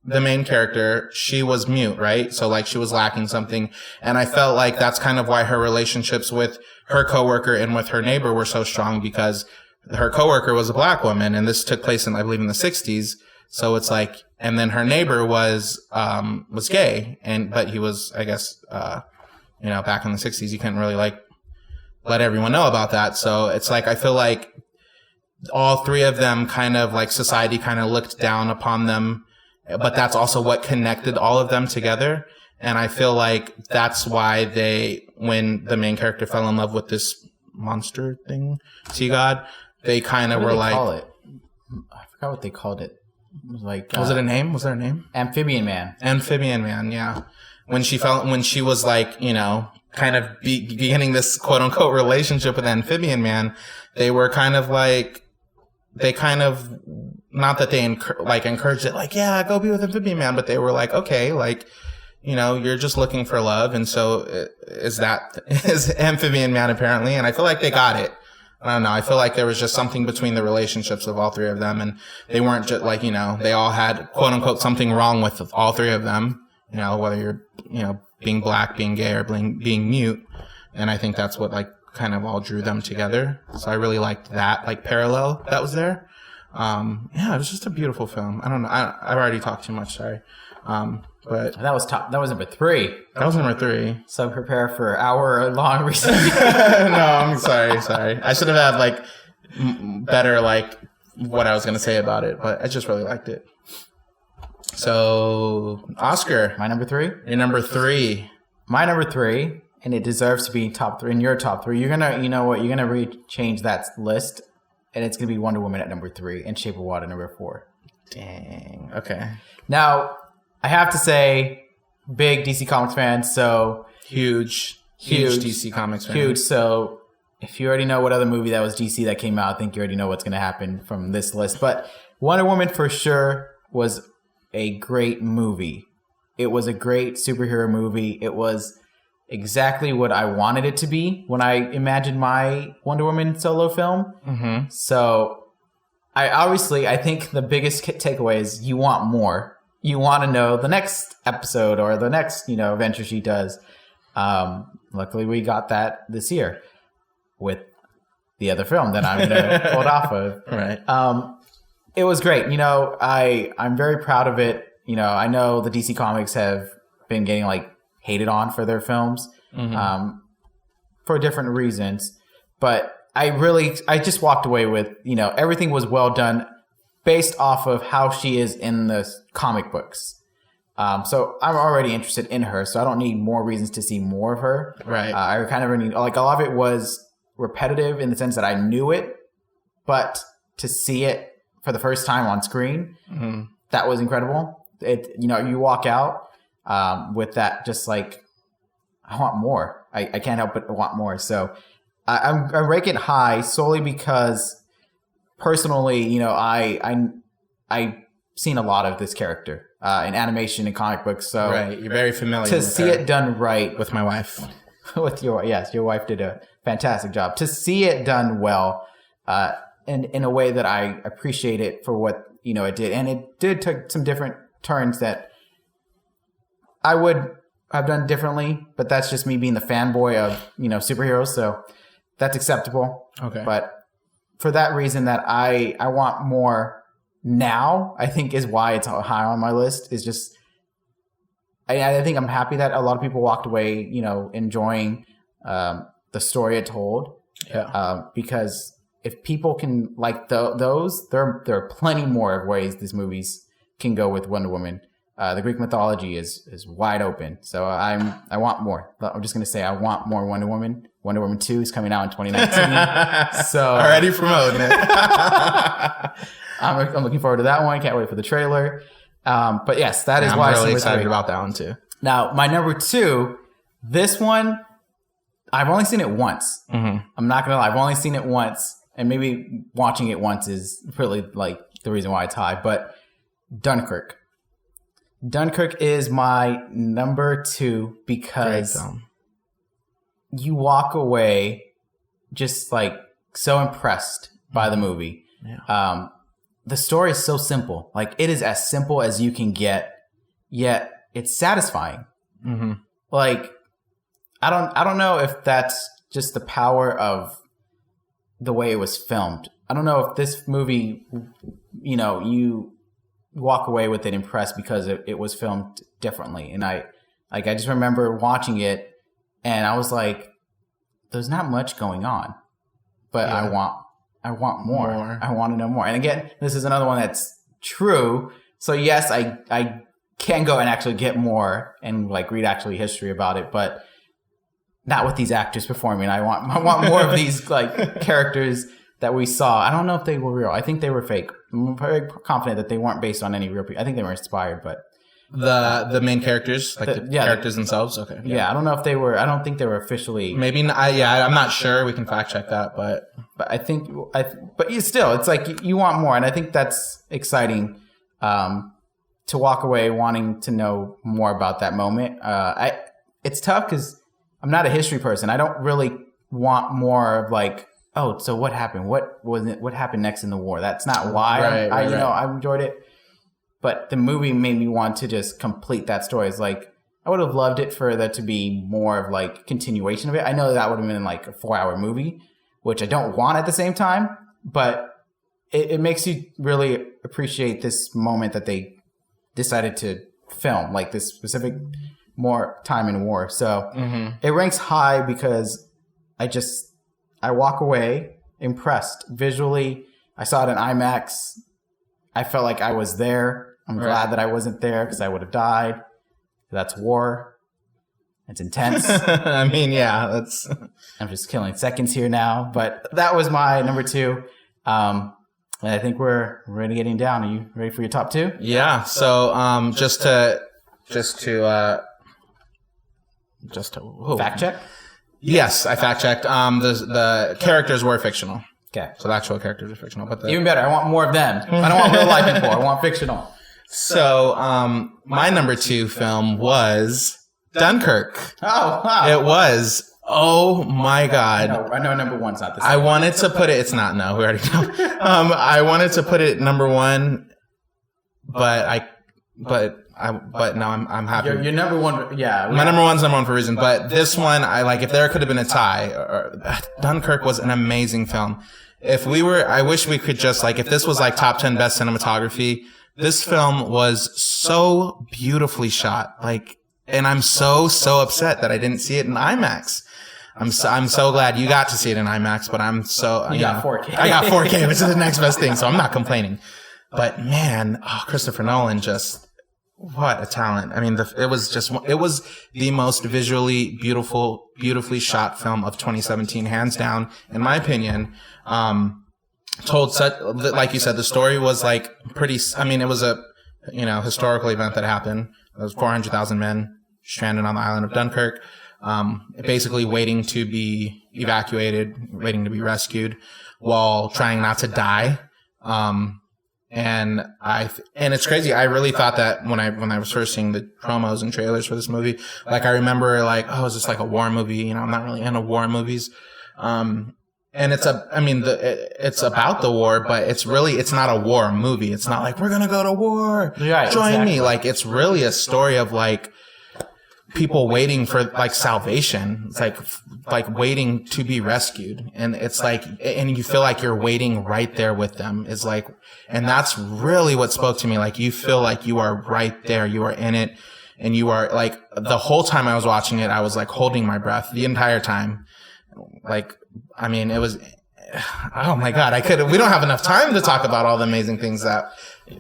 the main character, she was mute, right? So like she was lacking something. And I felt like that's kind of why her relationships with her coworker and with her neighbor were so strong, because her coworker was a black woman, and this took place in, I believe, in the 60s. So it's like, and then her neighbor was gay, but he was, I guess, back in the 60s, you couldn't really like let everyone know about that. So it's like, I feel like all three of them kind of like society kind of looked down upon them, but that's also what connected all of them together. And I feel like that's why when the main character fell in love with this monster thing, sea god, they kind of were like, call it? I forgot what they called it. It was like, was it a name? Was there a name? Amphibian Man. Amphibian Man. Yeah. When she was like, kind of beginning this quote unquote relationship with Amphibian Man, they were kind of like, not that they encouraged it, like, yeah, go be with Amphibian Man, but they were like, okay, like, you're just looking for love. And so is Amphibian Man apparently. And I feel like they got it. I don't know. I feel like there was just something between the relationships of all three of them. And they weren't just like, they all had quote unquote something wrong with all three of them, whether you're, being black, being gay, or being mute. And I think that's what like kind of all drew them together. So I really liked that like parallel that was there. It was just a beautiful film. I don't know. I've already talked too much. Sorry. But that was number 3. That was number 3. So prepare for hour-long research. No, I'm sorry. I should have had like better like what I was going to say about it, but I just really liked it. So Oscar, my number 3. Your number 3. My number 3, and it deserves to be top 3. In your top 3, you're gonna, you're gonna change that list, and it's gonna be Wonder Woman at number 3 and Shape of Water number 4. Dang. Okay. Now, I have to say, big DC Comics fan, so... Huge DC Comics fan. Huge, so if you already know what other movie that was DC that came out, I think you already know what's going to happen from this list. But Wonder Woman, for sure, was a great movie. It was a great superhero movie. It was exactly what I wanted it to be when I imagined my Wonder Woman solo film. Mm-hmm. So, I think the biggest takeaway is you want more. You want to know the next episode or the next, adventure she does. Luckily, we got that this year with the other film that I'm going to pull it off of. Right. It was great. I'm very proud of it. I know the DC Comics have been getting like hated on for their films, for different reasons. But I just walked away with, everything was well done based off of how she is in the comic books. So I'm already interested in her, so I don't need more reasons to see more of her. Right. I kind of need, like, a lot of it was repetitive in the sense that I knew it, but to see it for the first time on screen, that was incredible. You walk out with that just like, I want more. I can't help but want more. So I'm ranking it high solely because personally, I've seen a lot of this character in animation and comic books. So right, you're very familiar to with see her. it done right With my wife. your wife did a fantastic job. To see it done well, in a way that I appreciate it for what it did, and it did take some different turns that I would have done differently. But that's just me being the fanboy of superheroes, so that's acceptable. Okay, but for that reason that I want more now, I think is why it's high on my list. Is just I think I'm happy that a lot of people walked away, enjoying the story it told. Yeah. Because if people can like those, there are plenty more of ways these movies can go with Wonder Woman. The Greek mythology is wide open. So I want more. I'm just gonna say I want more Wonder Woman. Wonder Woman 2 is coming out in 2019. So already promoting it. I'm looking forward to that one. Can't wait for the trailer. But yes, that is why I'm really excited about that one too. Now, my number 2, this one, I've only seen it once. Mm-hmm. I'm not gonna lie, I've only seen it once, and maybe watching it once is really like the reason why it's high. But Dunkirk. Dunkirk is my number 2 because you walk away just like so impressed by the movie. Yeah. The story is so simple. Like it is as simple as you can get, yet it's satisfying. Mm-hmm. Like I don't know if that's just the power of the way it was filmed. I don't know if this movie, you walk away with it impressed because it was filmed differently. And I just remember watching it and I was like, there's not much going on, but yeah. I want more. I want to know more. And again, this is another one that's true. So yes, I can go and actually get more and like read actually history about it, but not with these actors performing. I want more of these like characters that we saw. I don't know if they were real. I think they were fake. I'm very confident that they weren't based on any real people. I think they were inspired, but the main characters, like the characters themselves. Okay. Yeah. I don't know if they were. I don't think they were officially. Maybe. I'm not sure. We can fact check that, but I think. But you still, it's like you want more, and I think that's exciting. To walk away wanting to know more about that moment. It's tough because I'm not a history person. I don't really want more of like, oh, so what happened? What was it? What happened next in the war? That's not why I enjoyed it. But the movie made me want to just complete that story. It's like I would have loved it for there to be more of like continuation of it. I know that would have been like a 4-hour movie, which I don't want at the same time. But it makes you really appreciate this moment that they decided to film, like this specific more time in war. So It ranks high because I walk away impressed visually. I saw it in IMAX. I felt like I was there. I'm glad that I wasn't there because I would have died. That's war. It's intense. I mean, yeah, that's. I'm just killing seconds here now, but that was my number 2. And I think we're ready getting down. Are you ready for your top 2? Yeah. So, just to fact check. Yes, I fact checked. The characters were fictional. Okay. So the actual characters are fictional, but even better. I want more of them. I don't want real life people. I want fictional. So, my number 2 film was Dunkirk. Oh, wow. It was. Oh my God. I know number 1's not the same. I wanted to put it, it's not, no, we already know. I wanted to put it number 1, but no, I'm happy. Your number 1, yeah. My number 1's number 1 for a reason, but this one, if there could have been a tie, Dunkirk was an amazing film. I wish we could just if this was like top 10 best cinematography, this film was so beautifully shot, and I'm so upset that I didn't see it in IMAX. I'm so glad you got to see it in IMAX, but you got 4K. I got 4K, which is the next best thing, so I'm not complaining. But man, Christopher Nolan what a talent. I mean, it was the most visually beautifully shot film of 2017, hands down, in my opinion. Told such, like you said, the story was pretty, I mean, it was a, historical event that happened. There was 400,000 men stranded on the island of Dunkirk, basically waiting to be evacuated, waiting to be rescued while trying not to die. And it's crazy. I really thought that when I was first seeing the promos and trailers for this movie, I remember is this like a war movie? I'm not really into war movies. And it's about the war, but it's not a war movie. It's not like we're going to go to war. Right, Join me. It's really a story of people waiting for salvation. It's like waiting to be rescued. And it's and you feel like you're waiting right there with them and that's really what spoke to me. You feel like you are right there. You are in it. And you are the whole time I was watching it, I was holding my breath the entire time. It oh my God, we don't have enough time to talk about all the amazing things that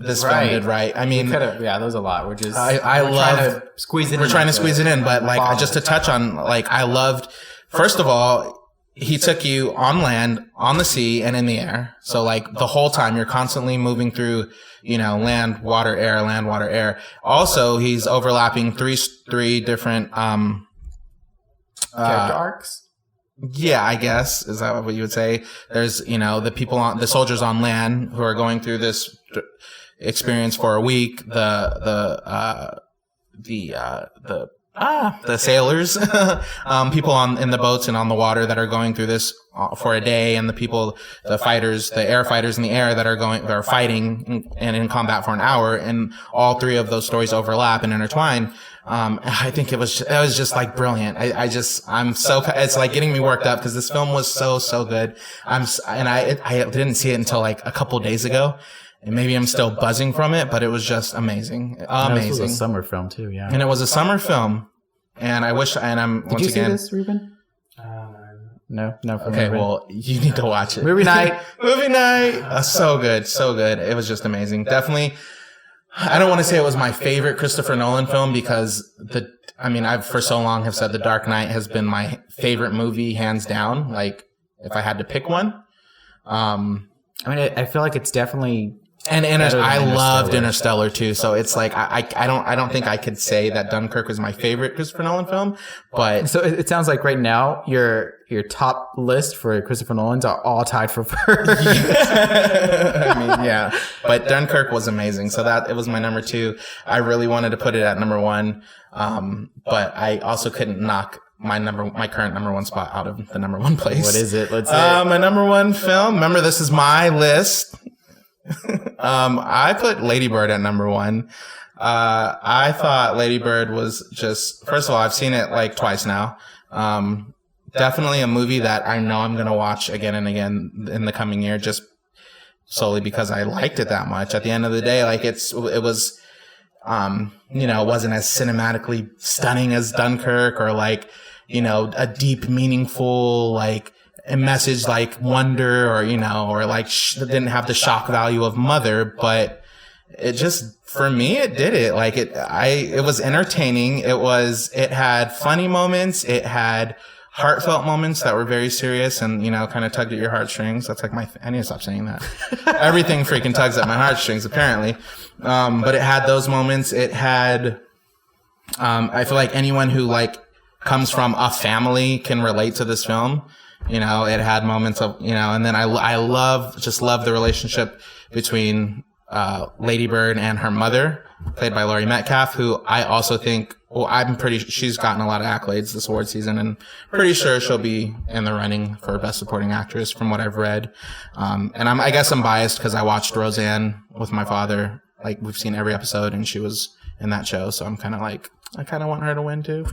this film did right. I mean, there was a lot. We're just, we're trying to squeeze it in. We're trying to squeeze it in, but like, just to touch on, like, I loved, first of all, he took you on land, on the sea, and in the air. So like the whole time you're constantly moving through, you know, land, water, air, land, water, air. Also, he's overlapping three different, character arcs. Yeah, I guess. Is that what you would say? There's, you know, the soldiers on land who are going through this experience for a week. The sailors, people in the boats and on the water that are going through this for a day, and the fighters, the air fighters in the air that are fighting and in combat for an hour, and all three of those stories overlap and intertwine. I think it was just like brilliant. It's like getting me worked up because this film was so good. I didn't see it until like a couple days ago. And maybe I'm still buzzing from it, but it was just amazing. Amazing. It was a summer film too, yeah. And it was a summer film. And I wish, Did you see this, Ruben? No. Okay, Ruben. well, you need to watch it. Movie night. So good. It was just amazing. Definitely. I don't want to say it was my favorite Christopher Nolan film because I've for so long have said The Dark Knight has been my favorite movie, hands down. Like, if I had to pick one. I feel like it's definitely. And I loved Interstellar too, so it's like I don't think I could say that Dunkirk was my favorite Christopher Nolan film, but so it sounds like right now your top list for Christopher Nolan's are all tied for first. Yeah, but Dunkirk was amazing, so that it was my number 2. I really wanted to put it at number 1, but I also couldn't knock my current number 1 spot out of the number 1 place. What is it? Let's say my number 1 film. Remember, this is my list. I put Lady Bird at number 1. I thought Lady Bird was just, first of all, I've seen it like twice now. Definitely a movie that I know I'm going to watch again and again in the coming year, just solely because I liked it that much. At the end of the day, like it was, it wasn't as cinematically stunning as Dunkirk, or like, a deep, meaningful, like, a message like wonder, or like didn't have the shock value of Mother, but it just, for me, it did it. Like it was entertaining. It had funny moments. It had heartfelt moments that were very serious and, kind of tugged at your heartstrings. That's like I need to stop saying that. Everything freaking tugs at my heartstrings, apparently. But it had those moments. It had, I feel like anyone who like comes from a family can relate to this film. It had moments of, and then I love the relationship between, Lady Bird and her mother, played by Laurie Metcalf, who I also think, she's gotten a lot of accolades this award season, and pretty sure she'll be in the running for Best Supporting Actress from what I've read. And I guess I'm biased because I watched Roseanne with my father. Like, we've seen every episode and she was in that show. So I'm kind of like, I kind of want her to win too.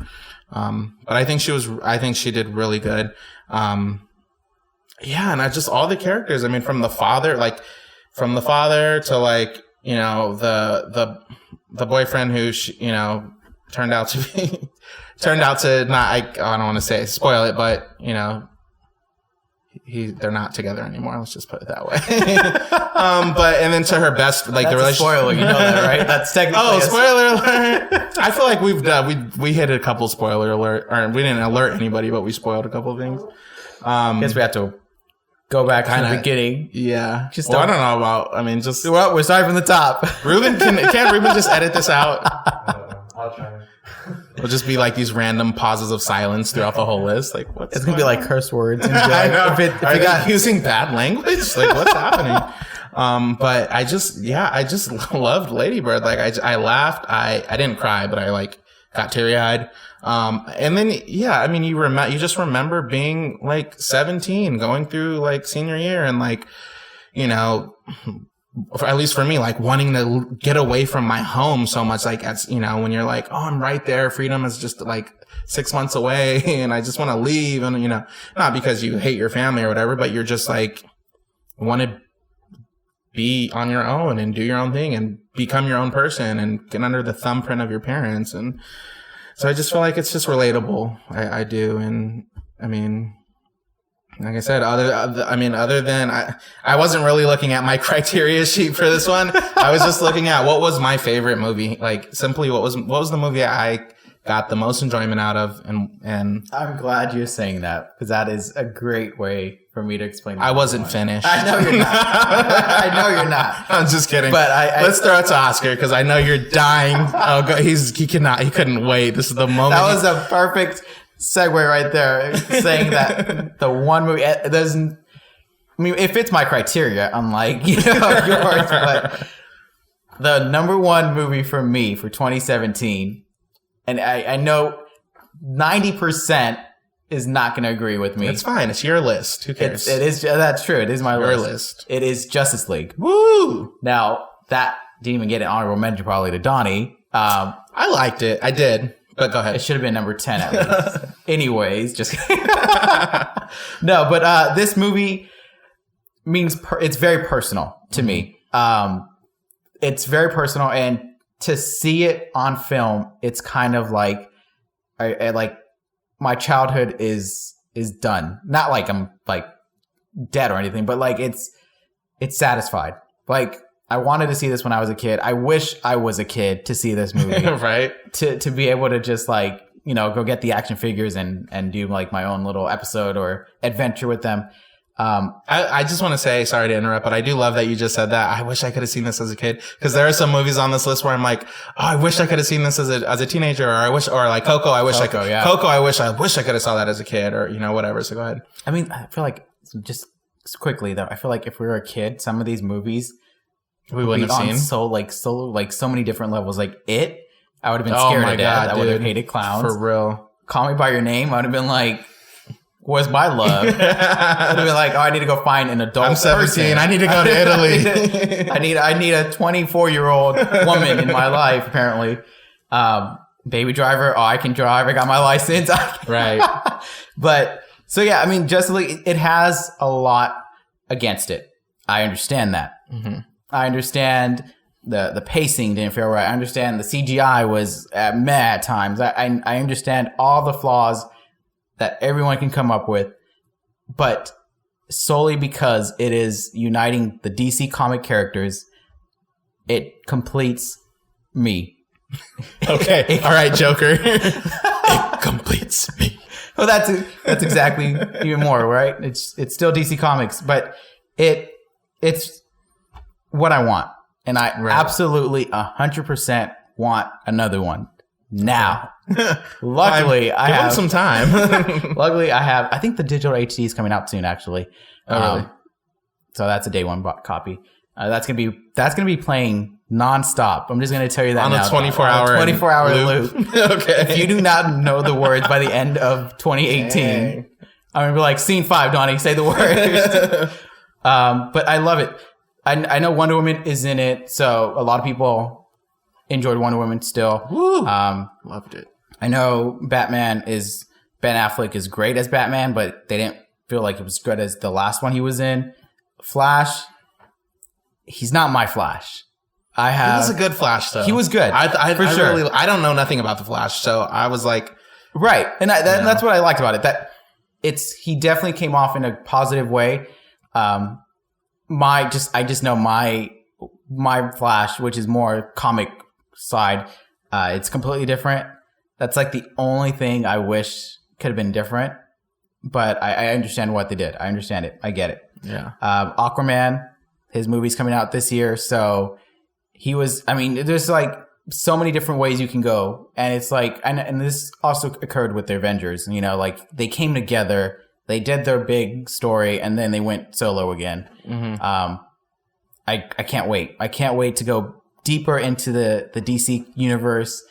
But I think she did really good. And all the characters, from the father to like, the boyfriend who, turned out to not, I don't want to say spoil it, but they're not together anymore. Let's just put it that way. And then to her best, like, that's the relationship. Spoiler, that, right? That's technically. Spoiler alert! I feel like we hit a couple spoiler alert, or we didn't alert anybody, but we spoiled a couple of things. Guess we have to go back to the beginning. Yeah. I don't know about. Well, we're starting from the top. Ruben, can't Ruben just edit this out? I'll try. It'll just be like these random pauses of silence throughout the whole list. Like, it's gonna be like curse words. And I know. If got using bad language, like, what's happening? But I just loved Lady Bird. Like, I laughed. I didn't cry, but I like got teary eyed. And then, you just remember being like 17, going through like senior year, and like, at least for me, like wanting to get away from my home so much, like, as when you're like, oh, I'm right there. Freedom is just like 6 months away and I just want to leave. And, not because you hate your family or whatever, but you're just like, want to be on your own and do your own thing and become your own person and get under the thumbprint of your parents. And so I just feel like it's just relatable. I do. And Like I said, other than I wasn't really looking at my criteria sheet for this one. I was just looking at what was my favorite movie. Like simply what was the movie I got the most enjoyment out of, and I'm glad you're saying that because that is a great way for me to explain. I wasn't finished. I know you're not. I know you're not. I'm just kidding. But let's throw it to Oscar because I know you're dying. Oh, he couldn't wait. This is the moment. That was a perfect segue right there, saying that the one movie doesn't. I mean, it fits my criteria, unlike yours. But the number one movie for me for 2017, and I know 90% is not going to agree with me. It's fine. It's your list. Who cares? It is. That's true. It is my your list. It is Justice League. Woo! Now that didn't even get an honorable mention probably to Donnie. I liked it. I did. But go ahead. It should have been number 10 at least. Anyways, just no. But this movie means it's very personal to me. It's very personal, and to see it on film, it's kind of like I like my childhood is done. Not like I'm like dead or anything, but like it's satisfied. Like I wanted to see this when I was a kid. I wish I was a kid to see this movie. Right. To be able to just like, go get the action figures and do like my own little episode or adventure with them. I just want to say, sorry to interrupt, but I do love that you just said that. I wish I could have seen this as a kid, because there are some movies on this list where I'm like, oh, I wish I could have seen this as a teenager, or like Coco. I wish I could have saw that as a kid, or whatever. So go ahead. I mean, I feel like just quickly though, I feel like if we were a kid, some of these movies we wouldn't have seen so many different levels. Like I would have been scared to death. I would have hated clowns for real. Call Me by Your Name. I would have been like, where's my love? I'd have been like, oh, I need to go find an adult. I'm 17. Person. I need to go to Italy. I need a 24-year-old woman in my life. Apparently, Baby Driver. Oh, I can drive. I got my license. Right. But so yeah, I mean, Justice League, it has a lot against it. I understand that. Mm-hmm. I understand the pacing didn't feel right. I understand the CGI was meh at times. I understand all the flaws that everyone can come up with, but solely because it is uniting the DC comic characters, it completes me. Okay. All right, Joker. It completes me. Well, that's exactly even more, right? It's still DC Comics, but it's what I want. And I absolutely 100% want another one now. Luckily, I have some time. Luckily, I think the digital HD is coming out soon, actually. Oh, really? So that's a day one copy. That's gonna be playing nonstop. I'm just gonna tell you that on now. A 24-hour loop. Okay. If you do not know the words by the end of 2018, dang. I'm gonna be like, scene 5, Donnie, say the words. But I love it. I know Wonder Woman is in it, so a lot of people enjoyed Wonder Woman still. Woo. Loved it. I know Ben Affleck is great as Batman, but they didn't feel like it was good as the last one he was in. Flash, he's not my Flash. He was a good Flash, though. He was good. For sure. I don't know nothing about the Flash, so I was like, right, and that's what I liked about it. That he definitely came off in a positive way. I just know my Flash, which is more comic side, it's completely different. That's like the only thing I wish could have been different, but I understand what they did. I understand it. I get it. Yeah. Aquaman, his movie's coming out this year, so there's like so many different ways you can go, and it's like, and this also occurred with the Avengers. Like they came together. They did their big story, and then they went solo again. Mm-hmm. I can't wait. I can't wait to go deeper into the DC universe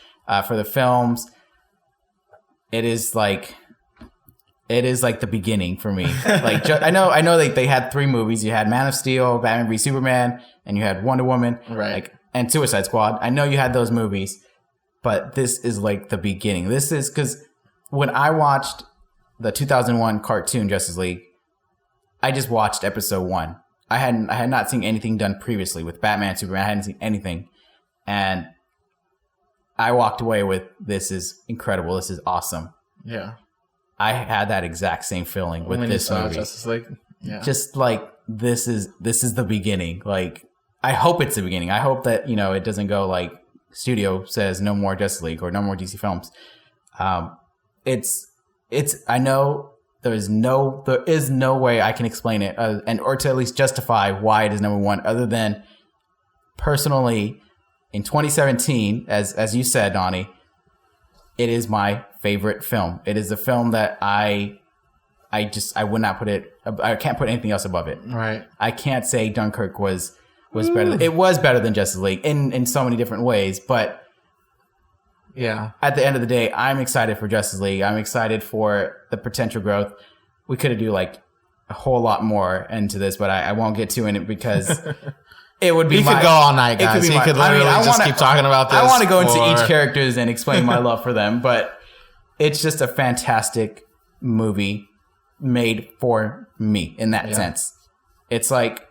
for the films. It is like the beginning for me. Like I know they had 3 movies. You had Man of Steel, Batman v Superman, and you had Wonder Woman, right? And Suicide Squad. I know you had those movies, but this is like the beginning. This is because when I watched the 2001 cartoon Justice League, I just watched episode 1. I had not seen anything done previously with Batman, Superman. I hadn't seen anything, and I walked away with, this is incredible. This is awesome. Yeah, I had that exact same feeling with this movie. Justice League. Yeah. Just like this is the beginning. Like I hope it's the beginning. I hope that it doesn't go like studio says no more Justice League or no more DC films. It's I know there is no way I can explain it or to at least justify why it is number one other than personally in 2017, as you said, Donnie, it is my favorite film. It is a film that I would not put it. I can't put anything else above it. Right. I can't say Dunkirk was better. It was better than Justice League in so many different ways, but yeah. At the end of the day, I'm excited for Justice League. I'm excited for the potential growth. We could do like a whole lot more into this, but I won't get too in it because it would be. You could go all night, guys. You could literally just keep talking about this. I want to go into each characters and explain my love for them, but it's just a fantastic movie made for me in that sense. It's like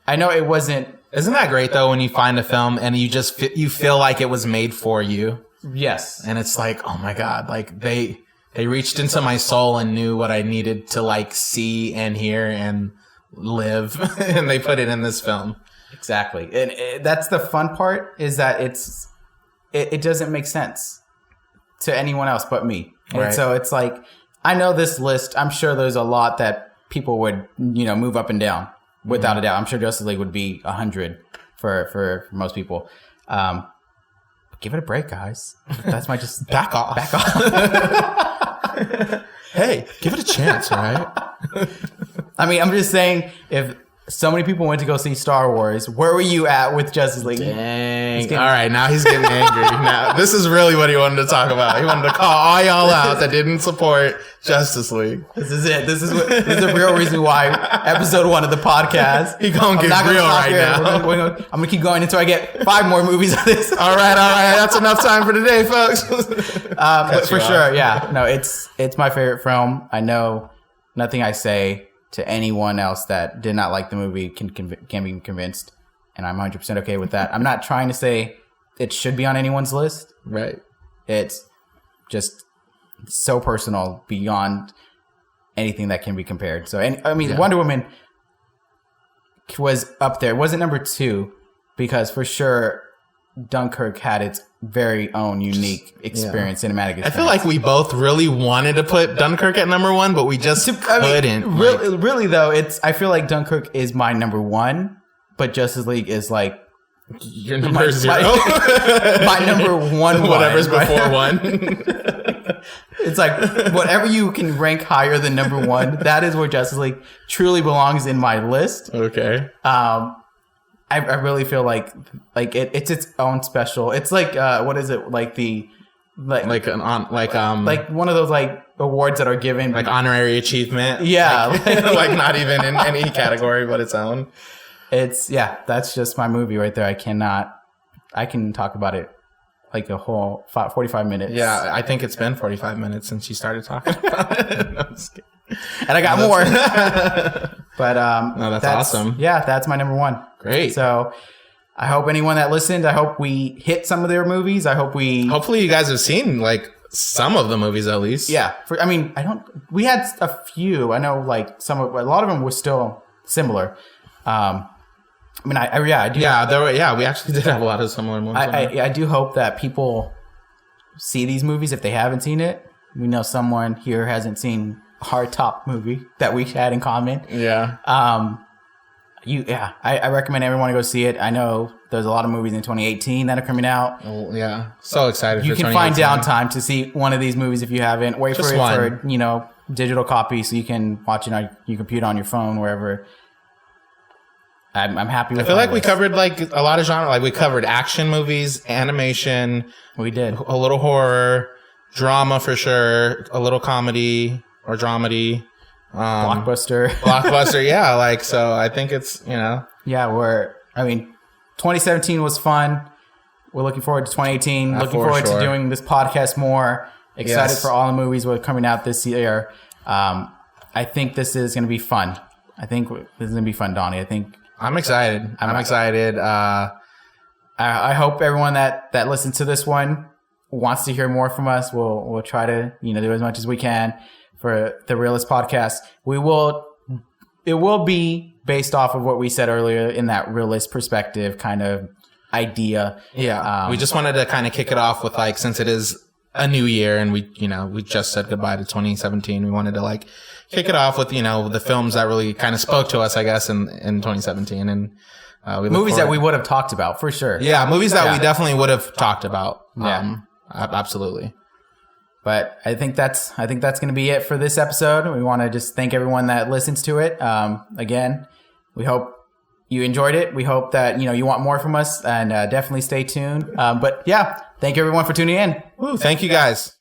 I know it wasn't. Isn't that great though when you find a film and you just you feel like it was made for you? Yes. And it's like, oh my God, like they reached into my soul and knew what I needed to like see and hear and live, and they put it in this film. Exactly. And that's the fun part is that it doesn't make sense to anyone else but me. Right. And so it's like I know this list. I'm sure there's a lot that people would move up and down. Without a doubt. I'm sure Justice League would be 100 for most people. Give it a break, guys. That's my just... Back off. Back off. Hey, give it a chance, all right? I mean, I'm just saying, if so many people went to go see Star Wars, where were you at with Justice League? Dang. All right, now he's getting angry. Now, this is really what he wanted to talk about. He wanted to call all y'all out that didn't support Justice League. This is it. This is the real reason why episode 1 of the podcast. He gonna get real right now. I'm gonna keep going until I get 5 more movies of this. All right. That's enough time for today, folks. But for sure, yeah. No, it's my favorite film. I know nothing I say to anyone else that did not like the movie can be convinced, and I'm 100% okay with that. I'm not trying to say it should be on anyone's list. Right. It's just so personal beyond anything that can be compared. So, Wonder Woman was up there. It wasn't number 2 because for sure Dunkirk had its very own unique experience, cinematic experience. I feel like we both really wanted to put Dunkirk at number 1, but we just couldn't. Really though, I feel like Dunkirk is my number 1, but Justice League is like your number 0. My number 1. Whatever's before 1. It's like whatever you can rank higher than number 1, that is where Justice League truly belongs in my list. Okay. I really feel like it's its own special. It's like what is it like like one of those like awards that are given like honorary achievement. Yeah, like not even in any category but its own. That's just my movie right there. I can talk about it like a whole 45 minutes. Yeah, I think it's been 45 minutes since you started talking about it. No, I'm just kidding. And I got more. But no, that's awesome. Yeah, that's my number 1. Great. So I hope anyone that listened, I hope we hit some of their movies. Hopefully you guys have seen like some of the movies at least. Yeah. We had a few. I know like a lot of them were still similar. I do. Yeah, we actually did have a lot of similar ones. I do hope that people see these movies if they haven't seen it. We know someone here hasn't seen our top movie that we had in common. Yeah. I recommend everyone to go see it. I know there's a lot of movies in 2018 that are coming out. Oh, yeah. So excited you for 2018. You can find downtime to see one of these movies if you haven't. Wait Just for it one. for, digital copy so you can watch it on your computer, on your phone, wherever. I'm happy with it. I feel like we covered like a lot of genre. Like we covered action movies, animation. We did. A little horror, drama for sure, a little comedy or dramedy. Blockbuster. Yeah. Like, so I think it's, Yeah, 2017 was fun. We're looking forward to 2018. Looking forward to doing this podcast more. Excited for all the movies that are coming out this year. I think this is going to be fun. Donnie. I'm excited. I'm excited. I hope everyone that listens to this one wants to hear more from us, we'll try to, do as much as we can for the Reel-ists Podcast. It will be based off of what we said earlier in that Reel-ists perspective kind of idea. Yeah. We just wanted to kind of kick it off with like, since it is a new year and we just said goodbye to 2017. We wanted to like kick it off with, the films that really kind of spoke to us, I guess, in 2017. And movies that we would have talked about for sure. Yeah, movies that we definitely would have talked about. Absolutely. But I think that's going to be it for this episode. We want to just thank everyone that listens to it. Again, we hope you enjoyed it. We hope that you want more from us, and definitely stay tuned. But yeah, thank you everyone for tuning in. Woo, thank you guys.